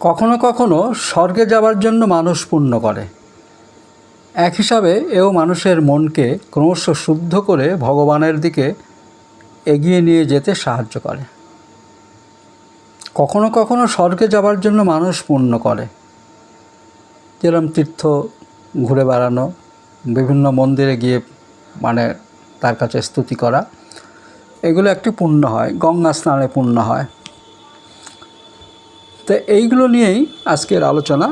কখনো কখনো স্বর্গে যাবার জন্য মানুষ পুণ্য করে। এক হিসাবে এও মানুষের মনকে ক্রমশ শুদ্ধ করে ভগবানের দিকে এগিয়ে নিয়ে যেতে সাহায্য করে। কখনো কখনো স্বর্গে যাবার জন্য মানুষ পুণ্য করে, যেরকম তীর্থ ঘুরে বেড়ানো, বিভিন্ন মন্দিরে গিয়ে তার কাছে স্তুতি করা, এগুলো একটি পুণ্য হয়। গঙ্গা স্নানে পুণ্য হয়। তো এইগুলো নিয়েই আজকের আলোচনা,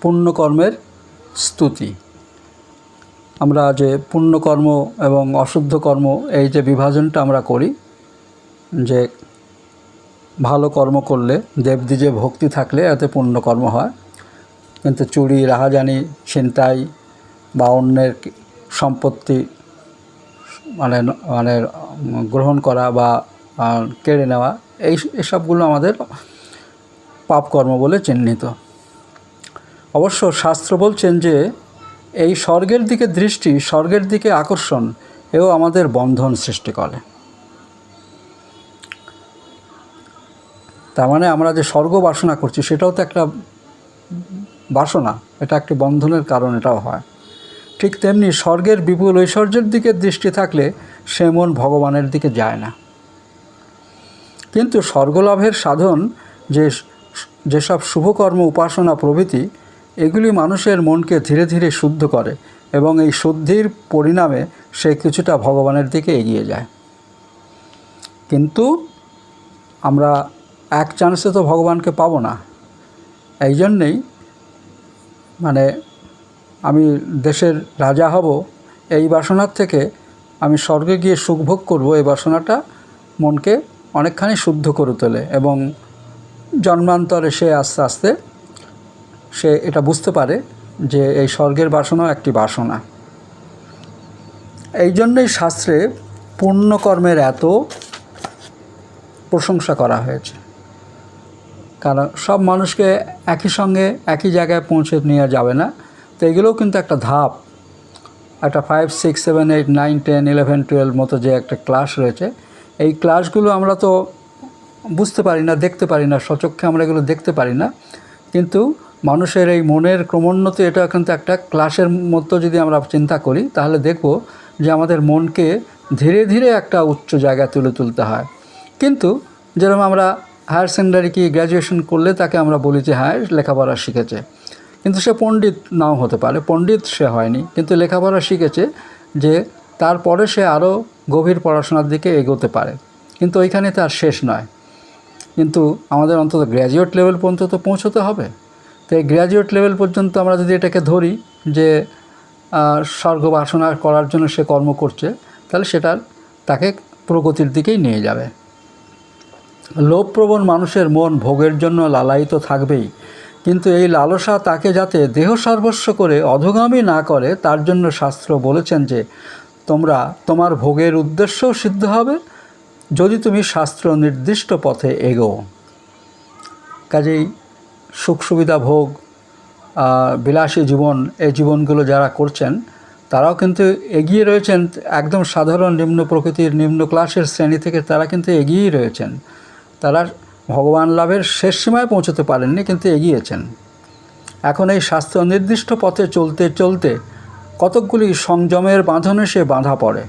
পুণ্যকর্মের স্তুতি। আমরা যে পুণ্যকর্ম এবং অশুদ্ধ কর্ম, এই যে বিভাজনটা আমরা করি, যে ভালো কর্ম করলে দেবদ্বিজে ভক্তি থাকলে এতে পুণ্যকর্ম হয়, কিন্তু চুরি, রাহাজানি, ছিনতাই বা অন্যের সম্পত্তি গ্রহণ করা বা কেড়ে নেওয়া, এসবগুলো আমাদের পাপকর্ম বলে চিহ্নিত। অবশ্য শাস্ত্র বলছেন যে এই স্বর্গের দিকে দৃষ্টি, স্বর্গের দিকে আকর্ষণ, এও আমাদের বন্ধন সৃষ্টি করে। তার মানে আমরা যে স্বর্গ বাসনা করছি সেটাও তো একটা বাসনা, এটা একটি বন্ধনের কারণ, এটাও হয়। ঠিক তেমনি স্বর্গের বিপুল ঐশ্বর্যের দিকে দৃষ্টি থাকলে সে মন ভগবানের দিকে যায় না। কিন্তু স্বর্গলাভের সাধন যেসব শুভকর্ম, উপাসনা প্রভৃতি, এগুলি মানুষের মনকে ধীরে ধীরে শুদ্ধ করে এবং এই শুদ্ধির পরিণামে সে কিছুটা ভগবানের দিকে এগিয়ে যায়। কিন্তু আমরা এক চান্সে তো ভগবানকে পাবো না। এই জন্যেই আমি দেশের রাজা হব, এই বাসনার থেকে আমি স্বর্গে গিয়ে সুখভোগ করব, এই বাসনাটা মনকে অনেকখানি শুদ্ধ করে তোলে এবং জন্মান্তরে সে আস্তে আস্তে সে এটা বুঝতে পারে যে এই স্বর্গের বাসনাও একটি বাসনা। এই জন্যই শাস্ত্রে পুণ্যকর্মের এত প্রশংসা করা হয়েছে। কারণ সব মানুষকে একই সঙ্গে একই জায়গায় পৌঁছে নিয়ে যাবে না। তো এগুলোও কিন্তু একটা ধাপ, একটা 5, 6, 7, 8, 9, 10, 11, 12 মতো যে একটা ক্লাস রয়েছে, এই ক্লাসগুলো আমরা তো বুঝতে পারি না, দেখতে পারি না, সচক্ষে আমরা এগুলো দেখতে পারি না। কিন্তু মানুষের এই মনের ক্রমোন্নতি, এটা কিন্তু একটা ক্লাসের মতো যদি আমরা চিন্তা করি, তাহলে দেখব যে আমাদের মনকে ধীরে ধীরে একটা উচ্চ জায়গায় তুলতে হয়। কিন্তু যেরকম আমরা হায়ার সেকেন্ডারি কি গ্র্যাজুয়েশন করলে তাকে আমরা বলি যে হ্যাঁ লেখাপড়া শিখেছে, কিন্তু সে পণ্ডিত নাও হতে পারে, পণ্ডিত সে হয়নি, কিন্তু লেখাপড়া শিখেছে, যে তারপরে সে আরও গভীর পড়াশোনার দিকে এগোতে পারে। কিন্তু ওইখানে তার শেষ নয়। কিন্তু আমাদের অন্তত গ্র্যাজুয়েট লেভেল পর্যন্ত তো পৌঁছতে হবে। তো এই গ্র্যাজুয়েট লেভেল পর্যন্ত আমরা যদি এটাকে ধরি যে স্বর্গ বাসনা করার জন্য সে কর্ম করছে, তাহলে সেটা তাকে প্রগতির দিকেই নিয়ে যাবে। লোভপ্রবণ মানুষের মন ভোগের জন্য লালায়িত থাকবেই, কিন্তু এই লালসা তাকে যাতে দেহ সর্বস্ব করে অধোগামী না করে, তার জন্য শাস্ত্র বলেছেন যে তোমার ভোগের উদ্দেশ্যও সিদ্ধ হবে যদি তুমি শাস্ত্র নির্দিষ্ট পথে এগোও। কাজেই সুখ সুবিধা ভোগ, বিলাসী জীবন, এই জীবনগুলো যারা করছেন তারাও কিন্তু এগিয়ে রয়েছেন। একদম সাধারণ নিম্ন প্রকৃতির, নিম্ন ক্লাসের শ্রেণী থেকে তারা কিন্তু এগিয়েই রয়েছেন। তারা ভগবান লাভের শেষ সীমায় পৌঁছতে পারেননি, কিন্তু এগিয়েছেন। এখন এই শাস্ত্র নির্দিষ্ট পথে চলতে চলতে কতকগুলি সংযমের বাঁধনে সে বাঁধা পড়ে,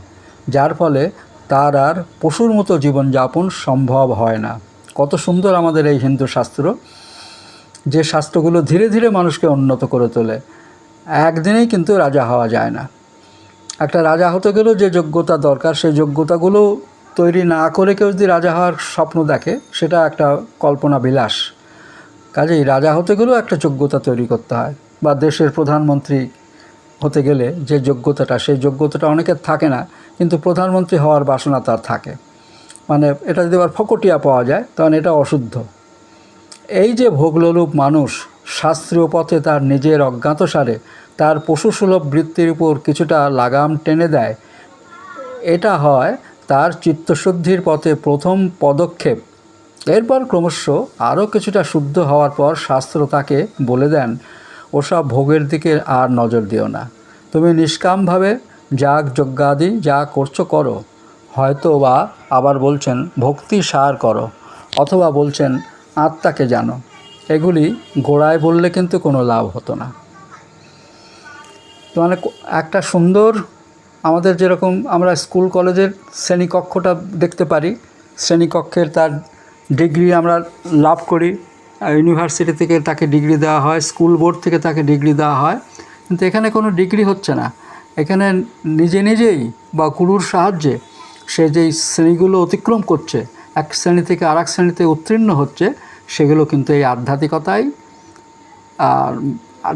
যার ফলে তার আর পশুর মতো জীবনযাপন সম্ভব হয় না। কত সুন্দর আমাদের এই হিন্দু শাস্ত্র, যে শাস্ত্রগুলো ধীরে ধীরে মানুষকে উন্নত করে তোলে। একদিনেই কিন্তু রাজা হওয়া যায় না। একটা রাজা হতে গেলেও যে যোগ্যতা দরকার, সেই যোগ্যতাগুলো তৈরি না করে কেউ যদি রাজা হওয়ার স্বপ্ন দেখে, সেটা একটা কল্পনা বিলাস। কাজেই রাজা হতে গেলেও একটা যোগ্যতা তৈরি করতে হয়। বা দেশের প্রধানমন্ত্রী হতে গেলে যে যোগ্যতাটা, সেই যোগ্যতাটা অনেকের থাকে না, কিন্তু প্রধানমন্ত্রী হওয়ার বাসনা তার থাকে। এটা যদি আবার ফকটিয়া পাওয়া যায়, তখন এটা অশুদ্ধ। এই যে ভোগলোলুপ মানুষ শাস্ত্রীয় পথে তার নিজের অজ্ঞাতসারে তার পশুসুলভ বৃত্তির উপর কিছুটা লাগাম টেনে দেয়, এটা হয় তার চিত্তশুদ্ধির পথে প্রথম পদক্ষেপ। এরপর ক্রমশ আরও কিছুটা শুদ্ধ হওয়ার পর শাস্ত্র তাকে বলে দেন, ওসব ভোগের দিকে আর নজর দিও না, তুমি নিষ্কামভাবে যাগ যজ্ঞাদি যা করছো করো। হয়তো বা আবার বলছেন ভক্তি সার করো, অথবা বলছেন আত্মাকে জানো। এগুলি গোড়ায় বললে কিন্তু কোনো লাভ হতো না। তো মানে একটা সুন্দর আমাদের যেরকম আমরা স্কুল কলেজের শ্রেণীকক্ষটা দেখতে পারি, শ্রেণীকক্ষের তার ডিগ্রি আমরা লাভ করি, ইউনিভার্সিটি থেকে তাকে ডিগ্রি দেওয়া হয়, স্কুল বোর্ড থেকে তাকে ডিগ্রি দেওয়া হয়, কিন্তু এখানে কোনো ডিগ্রি হচ্ছে না। এখানে নিজে নিজেই বা গুরুর সাহায্যে সে যেই শ্রেণীগুলো অতিক্রম করছে, এক শ্রেণী থেকে আরেক শ্রেণীতে উত্তীর্ণ হচ্ছে, সেগুলো কিন্তু এই আধ্যাত্মিকতায়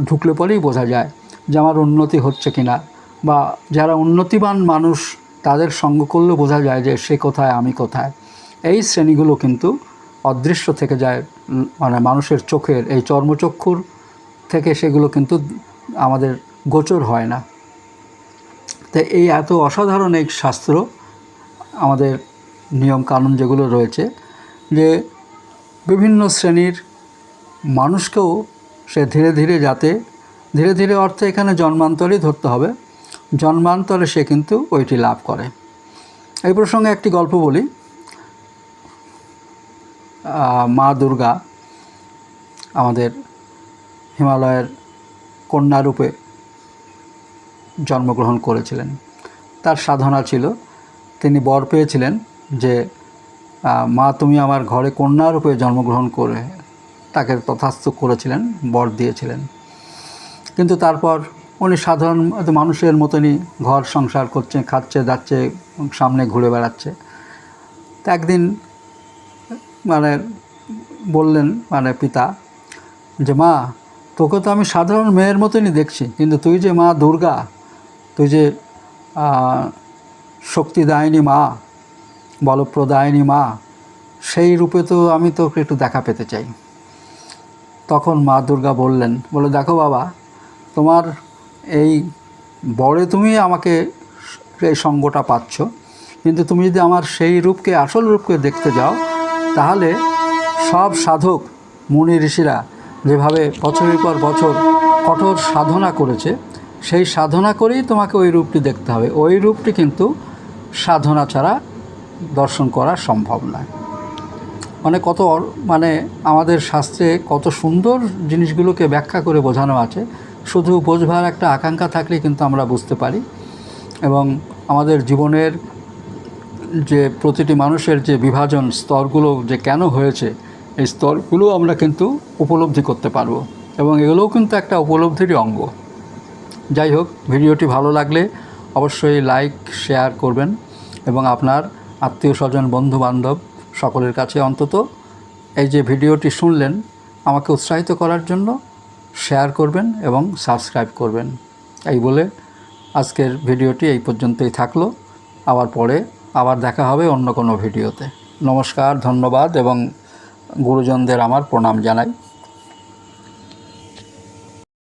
ঢুকলে পরেই বোঝা যায় যে আমার উন্নতি হচ্ছে কিনা, বা যারা উন্নতিবান মানুষ তাদের সঙ্গ করলে বোঝা যায় যে সে কোথায় আমি কোথায়। এই শ্রেণীগুলো কিন্তু অদৃশ্য থেকে যায়, মানে মানুষের চোখের এই চর্মচক্ষুর থেকে সেগুলো কিন্তু আমাদের গোচর হয় না। তো এই এত অসাধারণ এই শাস্ত্র, আমাদের নিয়ম কানুন যেগুলো রয়েছে, যে বিভিন্ন শ্রেণীর মানুষকেও সে ধীরে ধীরে যাতে, ধীরে ধীরে অর্থে এখানে জন্মান্তরই ধরতে হবে, জন্মান্তরে সে কিন্তু ওইটি লাভ করে। এই প্রসঙ্গে একটি গল্প বলি। মা দুর্গা আমাদের হিমালয়ের কন্যারূপে জন্মগ্রহণ করেছিলেন। তার সাধনা ছিল, তিনি বর পেয়েছিলেন যে মা তুমি আমার ঘরে কন্যারূপে জন্মগ্রহণ করে, তাকে তথাস্তু করেছিলেন, বর দিয়েছিলেন। কিন্তু তারপর উনি সাধারণ মানুষের মতনই ঘর সংসার করছে, খাচ্ছে যাচ্ছে, সামনে ঘুরে বেড়াচ্ছে। তো একদিন মানে বললেন মানে পিতা যে মা তোকে তো আমি সাধারণ মেয়ের মতনই দেখছি, কিন্তু তুই যে মা দুর্গা, তুই যে শক্তিদায়িনী মা, বলপ্রদায়িনী মা, সেই রূপে তো আমি তোকে একটু দেখা পেতে চাই। তখন মা দুর্গা বলে দেখো বাবা, তোমার এই বরে তুমি আমাকে এই সঙ্গটা পাচ্ছ, কিন্তু তুমি যদি আমার সেই রূপকে, আসল রূপকে দেখতে যাও, তাহলে সব সাধক মুনি ঋষিরা যেভাবে বছরের পর বছর কঠোর সাধনা করেছে, সেই সাধনা করেই তোমাকে ওই রূপটি দেখতে হবে। ওই রূপটি কিন্তু সাধনা ছাড়া দর্শন করা সম্ভব নয়। মানে কত মানে আমাদের শাস্ত্রে কত সুন্দর জিনিসগুলোকে ব্যাখ্যা করে বোঝানো আছে, শুধু বোঝবার একটা আকাঙ্ক্ষা থাকলেই কিন্তু আমরা বুঝতে পারি। এবং আমাদের জীবনের যে প্রতিটি মানুষের যে বিভাজন স্তরগুলো যে কেন হয়েছে, এই স্তরগুলো আমরা কিন্তু উপলব্ধি করতে পারবো, এবং এগুলোও কিন্তু একটা উপলব্ধিরই অঙ্গ। যাই হোক, ভিডিওটি ভালো লাগলে অবশ্যই লাইক শেয়ার করবেন, এবং আপনার আত্মীয় স্বজন বন্ধু বান্ধব সকলের কাছে অন্তত এই যে ভিডিওটি শুনলেন আমাকে উৎসাহিত করার জন্য শেয়ার করবেন এবং সাবস্ক্রাইব করবেন। এই বলে আজকের ভিডিওটি এই পর্যন্তই থাকলো। আবার দেখা হবে অন্য কোনো ভিডিওতে। নমস্কার, ধন্যবাদ এবং গুরুজনদের আমার প্রণাম জানাই।